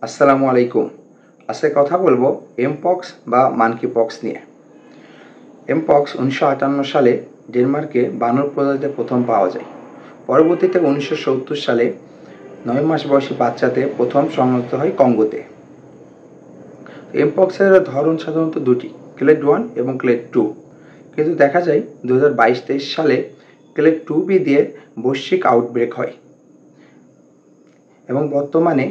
আসসালামু আলাইকুম। আজকে কথা বলবো এমপক্স বা মানকি পক্স নিয়ে। এমপক্স 1958 সালে ডেনমার্কে বানর প্রজাতিতে প্রথম পাওয়া যায়। পরবর্তীতে 1970 সালে 9 মাস বয়সী বাচ্চাতে প্রথম শনাক্ত হয় কঙ্গোতে। এমপক্সের ধরন সাধারণত দুটি, ক্লেড 1 এবং ক্লেড 2। কিন্তু দেখা যায় 2022-23 সালে ক্লেড 2B দিয়ে বৈশ্বিক আউটব্রেক হয় এবং বর্তমানে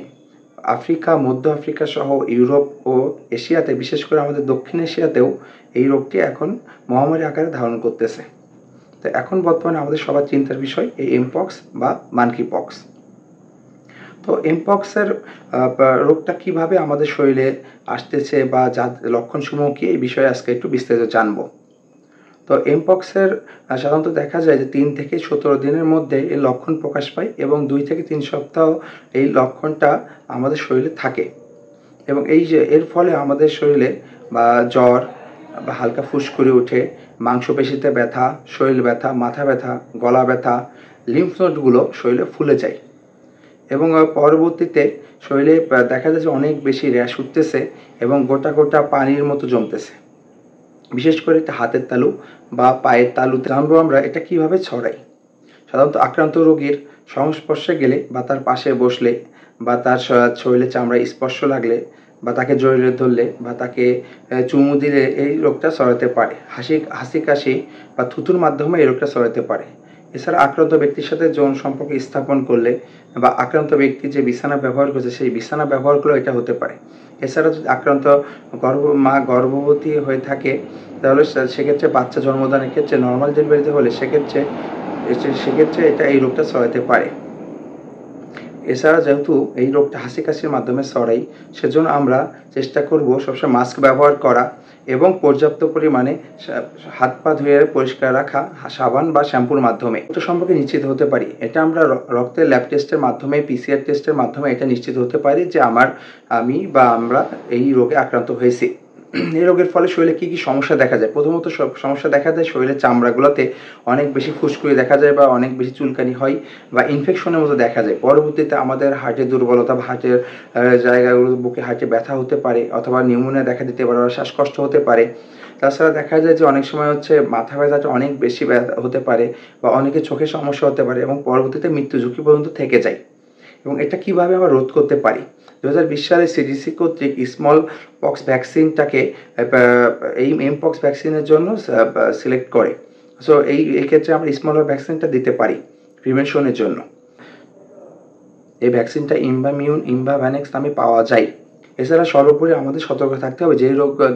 আফ্রিকা, মধ্য আফ্রিকা সহ ইউরোপ ও এশিয়াতে, বিশেষ করে আমাদের দক্ষিণ এশিয়াতেও এই রোগটি এখন মহামারী আকারে ধারণ করতেছে। তো এখন বর্তমানে আমাদের সবার চিন্তার বিষয় এই এমপক্স বা মানকি পক্স। তো এমপক্সের রোগটা কিভাবে আমাদের শরীরে আসতেছে বা যার লক্ষণসমূহ কি, এই বিষয়ে আজকে একটু বিস্তারিত জানবো। তো এমপক্সের সাধারণত দেখা যায় যে 3 থেকে 17 দিনের মধ্যে এর লক্ষণ প্রকাশ পায় এবং 2 থেকে 3 সপ্তাহ এই লক্ষণটা আমাদের শরীরে থাকে এবং এই যে এর ফলে আমাদের শরীরে বা জ্বর বা হালকা ফুসকুড়ি ওঠে, মাংসপেশিতে ব্যথা, শরীর ব্যথা, মাথা ব্যথা, গলা ব্যথা, লিম্ফ নোডগুলো শরীরে ফুলে যায় এবং পরবর্তীতে শরীরে দেখা যায় যে অনেক বেশি র্যাশ উঠতেছে এবং গোটা গোটা পানির মতো জমতেছে। বিশেষ করে এটা হাতের তালু বা পায়ের তালুতে। জানবো আমরা এটা কিভাবে ছড়ায়। সাধারণত আক্রান্ত রোগীর সংস্পর্শে গেলে বা তার পাশে বসলে বা তার শরীরে চামড়ায় স্পর্শ লাগলে বা তাকে জড়িয়ে ধরলে বা তাকে চুমু দিলে এই রোগটা ছড়াতে পারে। হাসি কাশি বা থুতুর মাধ্যমে এই রোগটা ছড়াতে পারে। এছাড়া আক্রান্ত ব্যক্তির সাথে যৌন সম্পর্ক স্থাপন করলে বা আক্রান্ত ব্যক্তি যে বিছানা ব্যবহার করছে সেই বিছানা ব্যবহার করলেও এটা হতে পারে। এছাড়া যদি আক্রান্ত মা গর্ভবতী হয়ে থাকে তাহলে সেক্ষেত্রে বাচ্চা জন্মদানের ক্ষেত্রে নর্মাল ডেলিভারিতে হলে সেক্ষেত্রে এই রোগটা ছড়াতে পারে। এছাড়া যেহেতু এই রোগটা হাসি কাশির মাধ্যমে ছড়ায়, সেজন্য আমরা চেষ্টা করব সবসময় মাস্ক ব্যবহার করা এবং পর্যাপ্ত পরিমাণে হাত পা ধুয়ে পরিষ্কার রাখা সাবান বা শ্যাম্পুর মাধ্যমে। এটা সম্পর্কে নিশ্চিত হতে পারি, এটা আমরা রক্তের ল্যাব টেস্টের মাধ্যমে, PCR টেস্টের মাধ্যমে এটা নিশ্চিত হতে পারি যে আমরা এই রোগে আক্রান্ত হয়েছি। এই রোগের ফলে শরীরে কী কী সমস্যা দেখা যায়? প্রথমত সমস্যা দেখা যায় শরীরের চামড়াগুলোতে অনেক বেশি ফুসকুড়ি দেখা যায় বা অনেক বেশি চুলকানি হয় বা ইনফেকশনের মতো দেখা যায়। পরবর্তীতে আমাদের হার্টের দুর্বলতা বা হার্টের জায়গাগুলো, বুকে হার্টে ব্যথা হতে পারে অথবা নিউমোনিয়া দেখা দিতে পারে বা শ্বাসকষ্ট হতে পারে। তাছাড়া দেখা যায় যে অনেক সময় মাথা ব্যথাটা অনেক বেশি ব্যথা হতে পারে বা অনেকের চোখের সমস্যা হতে পারে এবং পরবর্তীতে মৃত্যু ঝুঁকি পর্যন্ত থেকে যায়। এবং এটা কিভাবে আমরা রোধ করতে পারি? 2020 সালে সিডিসি কর্তৃক স্মল পক্স ভ্যাকসিনটাকে এই এমপক্স ভ্যাকসিনের জন্য সিলেক্ট করে। সো এই ক্ষেত্রে আমরা স্মল ভ্যাকসিনটা দিতে পারি প্রিভেনশনের জন্য। এই ভ্যাকসিনটা ইমভাভ্যানেক্স নামে পাওয়া যায়। এছাড়া সর্বোপরি আমাদের সতর্ক থাকতে হবে যে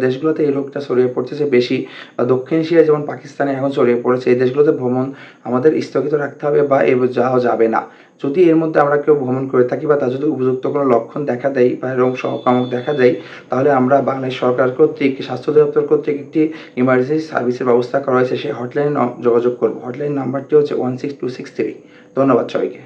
দেশগুলোতে এই রোগটা ছড়িয়ে পড়তেছে বেশি, বা দক্ষিণ এশিয়ায় যেমন পাকিস্তানে এখন ছড়িয়ে পড়েছে, এই দেশগুলোতে ভ্রমণ আমাদের স্থগিত রাখতে হবে বা যাওয়া যাবে না। যদি এর মধ্যে আমরা কেউ ভ্রমণ করে থাকি বা তার যদি উপযুক্ত কোনো লক্ষণ দেখা দেয় বা এরকম সংক্রামক দেখা যায়, তাহলে আমরা বাংলাদেশ সরকার কর্তৃক, স্বাস্থ্য অধিদপ্তর কর্তৃক একটি ইমার্জেন্সি সার্ভিসের ব্যবস্থা করা হয়েছে, সেই হটলাইনে যোগাযোগ করব। হটলাইন নাম্বারটি হচ্ছে 16263। ধন্যবাদ সবাইকে।